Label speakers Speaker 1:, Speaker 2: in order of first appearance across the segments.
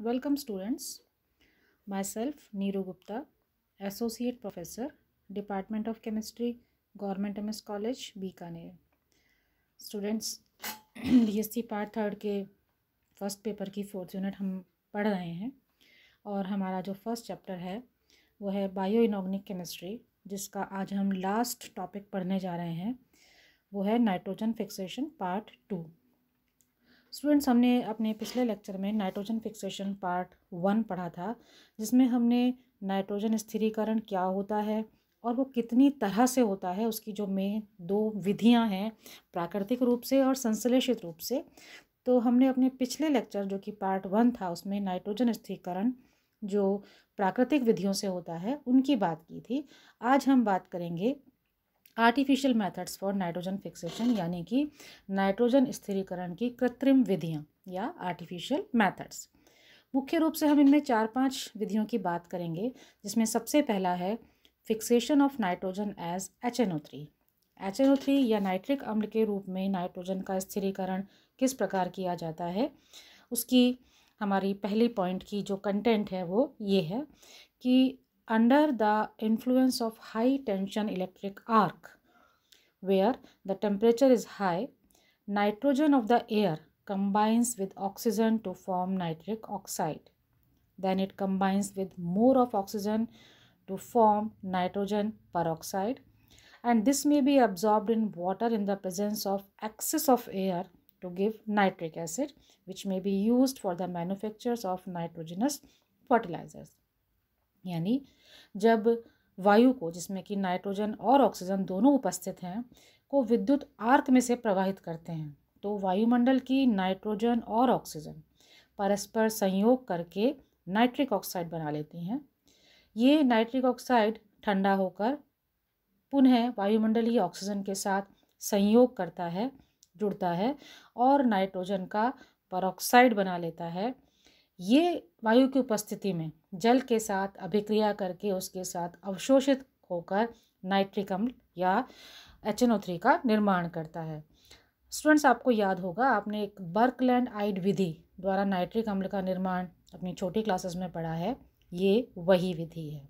Speaker 1: Welcome students. Myself Neeru Gupta, Associate Professor, Department of Chemistry, Government MS College, Bikaner. Students, BSc part 3 के first paper की 4th unit हम पढ़ रहे हैं और हमारा जो फर्स्ट चैप्टर है वो है बायो इनऑर्गेनिक केमिस्ट्री, जिसका आज हम लास्ट टॉपिक पढ़ने जा रहे हैं. वो है नाइट्रोजन फिक्सेशन पार्ट 2. स्टूडेंट्स, हमने अपने पिछले लेक्चर में नाइट्रोजन फिक्सेशन पार्ट 1 पढ़ा था, जिसमें हमने नाइट्रोजन स्थिरीकरण क्या होता है और वो कितनी तरह से होता है, उसकी जो मेन 2 विधियां हैं, प्राकृतिक रूप से और संश्लेषित रूप से. तो हमने अपने पिछले लेक्चर जो कि पार्ट 1 था उसमें नाइट्रोजन स्थिरीकरण जो प्राकृतिक विधियों से होता है उनकी बात की थी. आज हम बात करेंगे artificial methods for nitrogen fixation, यानी कि नाइट्रोजन स्थिरीकरण की कृत्रिम विधियां या आर्टिफिशियल मेथड्स. मुख्य रूप से हम इनमें 4-5 विधियों की बात करेंगे, जिसमें सबसे पहला है fixation of nitrogen as HNO3. HNO3 या नाइट्रिक अम्ल के रूप में नाइट्रोजन का स्थिरीकरण किस प्रकार किया जाता है, उसकी हमारी पहली पॉइंट की जो कंटेंट है वो ये है कि under the influence of high tension electric arc, where the temperature is high, nitrogen of the air combines with oxygen to form nitric oxide. Then it combines with more of oxygen to form nitrogen peroxide, and this may be absorbed in water in the presence of excess of air to give nitric acid, which may be used for the manufactures of nitrogenous fertilizers. यानी जब वायु को, जिसमें कि nitrogen और oxygen दोनों उपस्थित हैं, को विद्युत आर्क में से प्रवाहित करते हैं, तो वायुमंडल की नाइट्रोजन और ऑक्सीजन परस्पर संयोग करके नाइट्रिक ऑक्साइड बना लेती हैं. ये नाइट्रिक ऑक्साइड ठंडा होकर पुनः वायुमंडलीय ऑक्सीजन के साथ संयोग करता है, जुड़ता है और नाइट्रोजन का परऑक्साइड बना लेता है. ये वायु की उपस्थिति में जल के साथ अभिक्रिया करके उसके साथ अवशोषित होकर नाइट्रिक अम्ल या HNO3 का निर्माण करता है. स्टूडेंट्स, आपको याद होगा, आपने एक बर्कलैंड आइड विधि द्वारा नाइट्रिक अम्ल का निर्माण अपनी छोटी क्लासेस में पढ़ा है. ये वही विधि है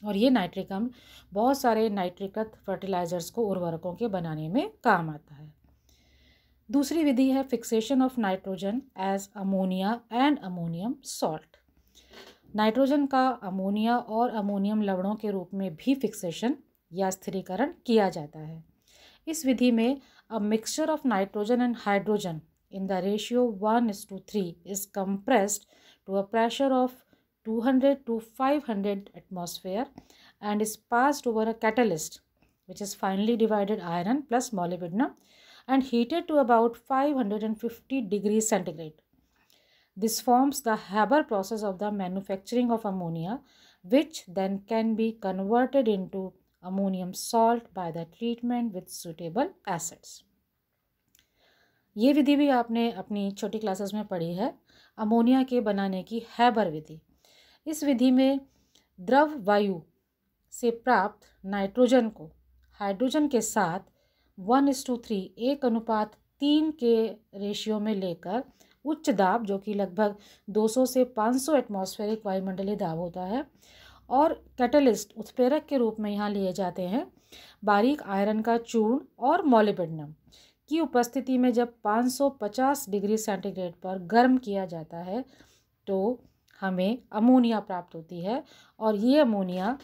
Speaker 1: और ये नाइट्रिक अम्ल बहुत सारे नाइट्रिकत फर्टिलाइजर्स को, उर्वरकों के बनाने में काम आता है. दूसरी विधि है fixation of nitrogen as ammonia and ammonium salt. Nitrogen का अमोनिया और अमोनियम लवणों के रूप में भी फिक्सेशन या स्थिरीकरण किया जाता है. इस विधि में a mixture of nitrogen and hydrogen in the ratio 1:3 is compressed to a pressure of 200 to 500 atmosphere and is passed over a catalyst, which is finely divided iron plus molybdenum, and heated to about 550 degrees centigrade. This forms the Haber process of the manufacturing of ammonia, which then can be converted into ammonium salt by the treatment with suitable acids. ये विधि भी आपने अपनी छोटी classes में पढ़ी है, ammonia के बनाने की हैबर विधि. इस विधि में द्रव वायु से प्राप्त नाइट्रोजन को हाइड्रोजन के साथ 1:3 1:3 के रेशियो में लेकर उच्च दाब, जो कि लगभग 200 से 500 एटमॉस्फेरिक वायुमंडलीय दाब होता है, और कैटलिस्ट उत्प्रेरक के रूप में यहाँ लिए जाते हैं बारीक आयरन का चूर्ण और मॉलिब्डेनम की उपस्थिति में. जब 550 डिग्री सेंटीग्रेड पर गर्म किया जाता है तो हमें अमोनिया प्राप्त होती है और ये अमोनिया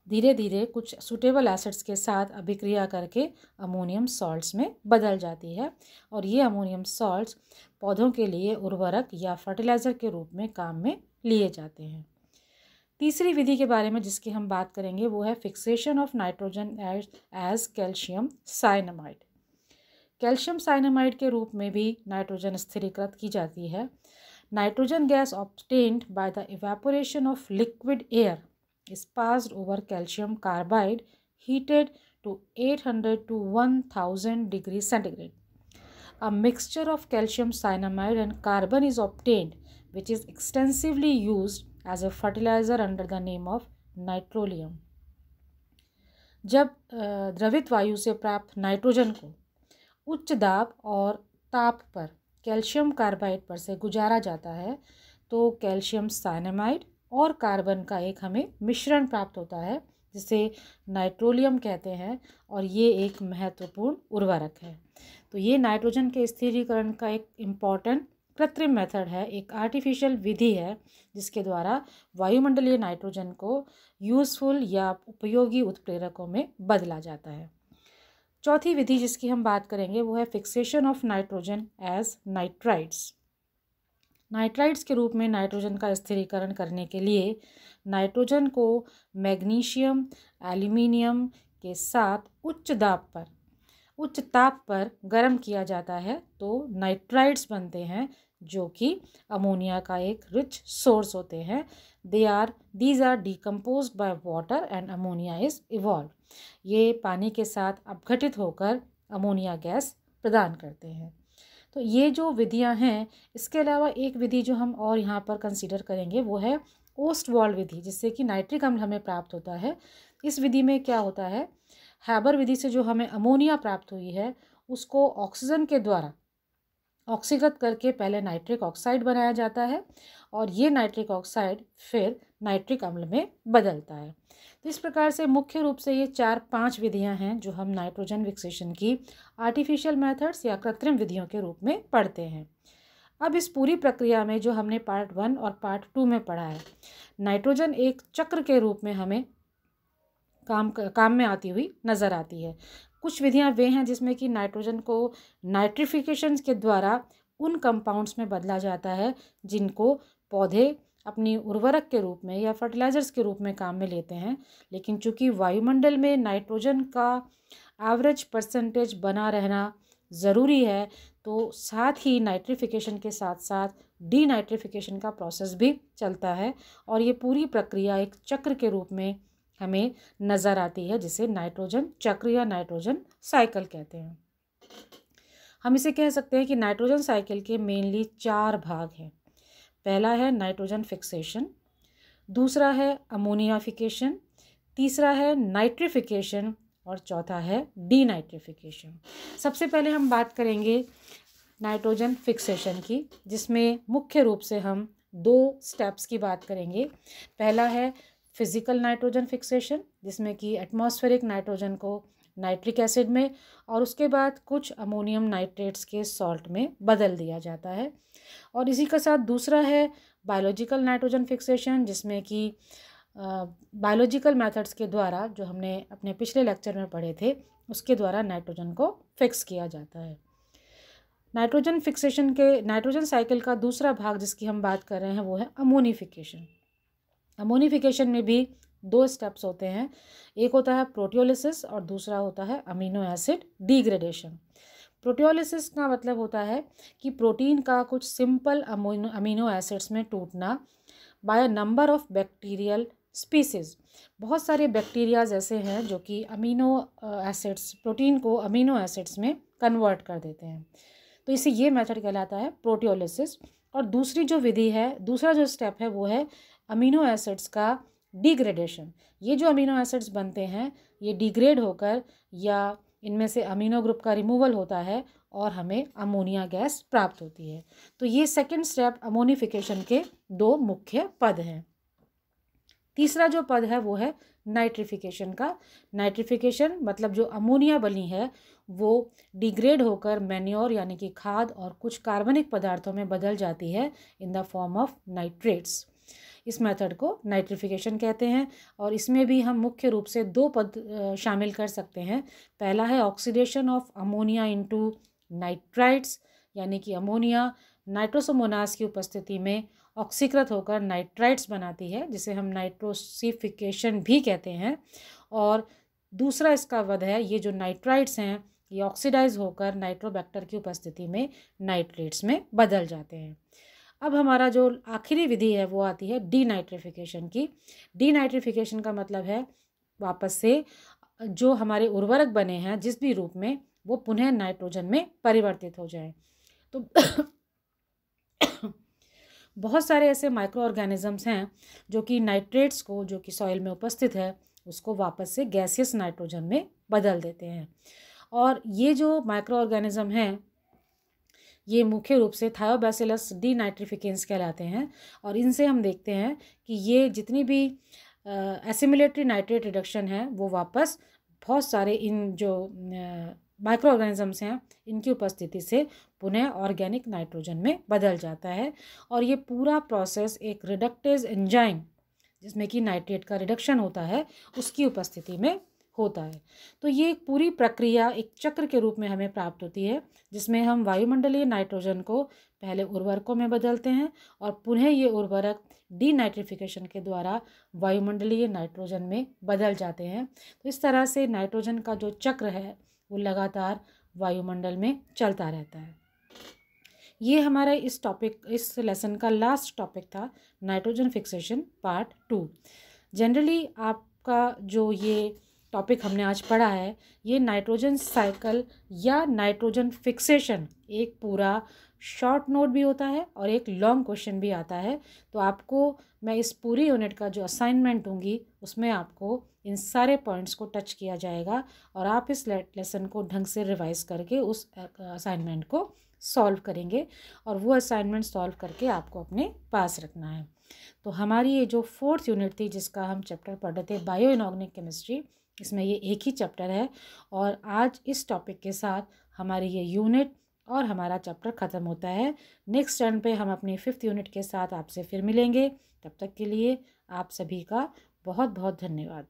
Speaker 1: धीरे धीरे कुछ सूटेबल एसिड्स के साथ अभिक्रिया करके अमोनियम सॉल्ट्स में बदल जाती है और ये अमोनियम सॉल्ट्स पौधों के लिए उर्वरक या फर्टिलाइज़र के रूप में काम में लिए जाते हैं. तीसरी विधि के बारे में जिसकी हम बात करेंगे वो है fixation of nitrogen as calcium cyanamide. Calcium cyanamide के रूप में भी नाइट्रोजन स्थिरीकृत की जाती है. Nitrogen gas obtained by the evaporation of liquid air is passed over calcium carbide heated to 800 to 1000 degrees centigrade. A mixture of calcium cyanamide and carbon is obtained, which is extensively used as a fertilizer under the name of nitrolium. जब द्रवित वायु से प्राप्त nitrogen को उच्च दाब और ताप पर कैल्शियम कार्बाइड पर से गुजारा जाता है तो कैल्शियम साइनामाइड और कार्बन का एक हमें मिश्रण प्राप्त होता है जिसे नाइट्रोलियम कहते हैं, और ये एक महत्वपूर्ण उर्वरक है। तो ये नाइट्रोजन के स्थिरीकरण का एक इम्पॉर्टेंट कृत्रिम मेथड है, एक आर्टिफिशियल विधि है जिसके द्वारा वायुमंडलीय नाइट्रोजन को यूज़फुल या उपयोगी उत्प्रेरकों में बदला जाता है। चौथी विधि जिसकी हम बात करेंगे वो है fixation of nitrogen as nitrides. Nitrides के रूप में नाइट्रोजन का स्थिरीकरण करने के लिए नाइट्रोजन को मैग्नीशियम एल्यूमिनियम के साथ उच्च ताप पर गर्म किया जाता है तो नाइट्राइड्स बनते हैं जो कि अमोनिया का एक रिच सोर्स होते हैं। These are decomposed by water and ammonia is evolve. ये पानी के साथ अपघटित होकर अमोनिया गैस प्रदान करते हैं। तो ये जो विधियां हैं, इसके अलावा एक विधि जो हम और यहाँ पर कंसीडर करेंगे वो है ओस्टवाल्ड विधि, जिससे कि नाइट्रिक अम्ल हमें प्राप्त होता है। इस विधि में क्या होता है, हैबर विधि से जो हमें अमोनिया प्राप्त हुई है उसको ऑक्सीजन के द्वारा ऑक्सीकृत करके पहले नाइट्रिक ऑक्साइड बनाया जाता है और ये नाइट्रिक ऑक्साइड फिर नाइट्रिक अम्ल में बदलता है। तो इस प्रकार से मुख्य रूप से ये 4-5 विधियां हैं जो हम नाइट्रोजन फिक्सेशन की आर्टिफिशियल मेथड्स या कृत्रिम विधियों के रूप में पढ़ते हैं। अब इस पूरी प्रक्रिया में जो हमने पार्ट 1 और पार्ट 2 में पढ़ा है, नाइट्रोजन एक चक्र के रूप में हमें काम में आती हुई नज़र आती है। कुछ विधियां वे हैं जिसमें कि नाइट्रोजन को नाइट्रिफिकेशन के द्वारा उन कंपाउंड्स में बदला जाता है जिनको पौधे अपनी उर्वरक के रूप में या फर्टिलाइजर्स के रूप में काम में लेते हैं। लेकिन चूंकि वायुमंडल में नाइट्रोजन का एवरेज परसेंटेज बना रहना ज़रूरी है, तो साथ ही नाइट्रिफिकेशन के साथ साथ डीनाइट्रिफिकेशन का प्रोसेस भी चलता है और ये पूरी प्रक्रिया एक चक्र के रूप में हमें नज़र आती है जिसे नाइट्रोजन चक्र या नाइट्रोजन साइकिल कहते हैं। हम इसे कह सकते हैं कि नाइट्रोजन साइकिल के मेनली 4 भाग हैं। पहला है नाइट्रोजन फिक्सेशन, दूसरा है अमोनियाफिकेशन, तीसरा है नाइट्रिफिकेशन और चौथा है डीनाइट्रिफिकेशन। सबसे पहले हम बात करेंगे नाइट्रोजन फिक्सेशन की, जिसमें मुख्य रूप से हम 2 स्टेप्स की बात करेंगे। पहला है फिजिकल नाइट्रोजन फिक्सेशन, जिसमें कि एटमॉस्फेरिक नाइट्रोजन को नाइट्रिक एसिड में और उसके बाद कुछ अमोनियम नाइट्रेट्स के सॉल्ट में बदल दिया जाता है। और इसी के साथ दूसरा है बायोलॉजिकल नाइट्रोजन फिक्सेशन, जिसमें कि बायोलॉजिकल मेथड्स के द्वारा, जो हमने अपने पिछले लेक्चर में पढ़े थे, उसके द्वारा नाइट्रोजन को फिक्स किया जाता है। नाइट्रोजन फिक्सेशन के नाइट्रोजन साइकिल का दूसरा भाग जिसकी हम बात कर रहे हैं वो है अमोनिफिकेशन। अमोनिफिकेशन में भी 2 स्टेप्स होते हैं, एक होता है प्रोटियोलिसिस और दूसरा होता है अमीनो एसिड डिग्रेडेशन। प्रोटियोलिसिस का मतलब होता है कि प्रोटीन का कुछ सिंपल अमीनो एसिड्स में टूटना by a number of bacterial species. बहुत सारे बैक्टीरियाज ऐसे हैं जो कि अमीनो एसिड्स प्रोटीन को अमीनो एसिड्स में कन्वर्ट कर देते हैं, तो इसे ये मेथड कहलाता है प्रोटियोलिसिस। और दूसरी जो विधि है, दूसरा जो स्टेप है वो है अमीनो एसिड्स का डिग्रेडेशन। ये जो अमीनो एसिड्स बनते हैं ये डिग्रेड होकर या इनमें से अमीनो ग्रुप का रिमूवल होता है और हमें अमोनिया गैस प्राप्त होती है। तो ये सेकंड स्टेप अमोनिफिकेशन के 2 मुख्य पद हैं। तीसरा जो पद है वो है नाइट्रिफिकेशन का। नाइट्रिफिकेशन मतलब जो अमोनिया बनी है वो डिग्रेड होकर मैन्योर यानी कि खाद और कुछ कार्बनिक पदार्थों में बदल जाती है in the form of nitrates. इस मेथड को नाइट्रिफिकेशन कहते हैं और इसमें भी हम मुख्य रूप से 2 पद शामिल कर सकते हैं। पहला है oxidation of ammonia into nitrites, यानी कि अमोनिया नाइट्रोसोमोनास की उपस्थिति में ऑक्सीकृत होकर नाइट्राइट्स बनाती है, जिसे हम नाइट्रोसिफिकेशन भी कहते हैं। और दूसरा इसका वध है, ये जो नाइट्राइट्स हैं ये ऑक्सीडाइज होकर नाइट्रोबैक्टर की उपस्थिति में नाइट्रेट्स में बदल जाते हैं। अब हमारा जो आखिरी विधि है वो आती है डीनाइट्रिफिकेशन की। डीनाइट्रिफिकेशन का मतलब है वापस से जो हमारे उर्वरक बने हैं जिस भी रूप में, वो पुनः नाइट्रोजन में परिवर्तित हो जाए। तो बहुत सारे ऐसे माइक्रो ऑर्गेनिजम्स हैं जो कि नाइट्रेट्स को, जो कि सॉइल में उपस्थित है, उसको वापस से गैसियस नाइट्रोजन में बदल देते हैं। और ये जो माइक्रो ऑर्गेनिज्म हैं ये मुख्य रूप से थायोबैसिलस डीनाइट्रिफिकेंस कहलाते हैं। और इनसे हम देखते हैं कि ये जितनी भी एसिमिलेटरी नाइट्रेट रिडक्शन है वो वापस बहुत सारे इन जो माइक्रो ऑर्गेनिजम्स हैं इनकी उपस्थिति से पुनः ऑर्गेनिक नाइट्रोजन में बदल जाता है। और ये पूरा प्रोसेस एक रिडक्टेज एंजाइम जिसमें कि नाइट्रेट का रिडक्शन होता है उसकी उपस्थिति में होता है। तो ये एक पूरी प्रक्रिया एक चक्र के रूप में हमें प्राप्त होती है, जिसमें हम वायुमंडलीय नाइट्रोजन को पहले उर्वरकों में बदलते हैं और पुनः ये उर्वरक डीनाइट्रिफिकेशन के द्वारा वायुमंडलीय नाइट्रोजन में बदल जाते हैं। तो इस तरह से नाइट्रोजन का जो चक्र है वो लगातार वायुमंडल में चलता रहता है। ये हमारा इस लेसन का लास्ट टॉपिक था, नाइट्रोजन फिक्सेशन पार्ट 2। जनरली आपका जो ये टॉपिक हमने आज पढ़ा है ये नाइट्रोजन साइकिल या नाइट्रोजन फिक्सेशन एक पूरा शॉर्ट नोट भी होता है और एक लॉन्ग क्वेश्चन भी आता है। तो आपको मैं इस पूरी यूनिट का जो असाइनमेंट दूंगी उसमें आपको इन सारे पॉइंट्स को टच किया जाएगा और आप इस लेसन को ढंग से रिवाइज करके उस असाइनमेंट को सॉल्व करेंगे और वो असाइनमेंट सॉल्व करके आपको अपने पास रखना है। तो हमारी ये जो 4th यूनिट थी जिसका हम चैप्टर पढ़ रहे थे बायो इनऑर्गेनिक केमिस्ट्री, इसमें ये एक ही चैप्टर है और आज इस टॉपिक के साथ हमारी ये यूनिट और हमारा चैप्टर ख़त्म होता है। नेक्स्ट टर्न पे हम अपनी 5th यूनिट के साथ आपसे फिर मिलेंगे। तब तक के लिए आप सभी का बहुत बहुत धन्यवाद।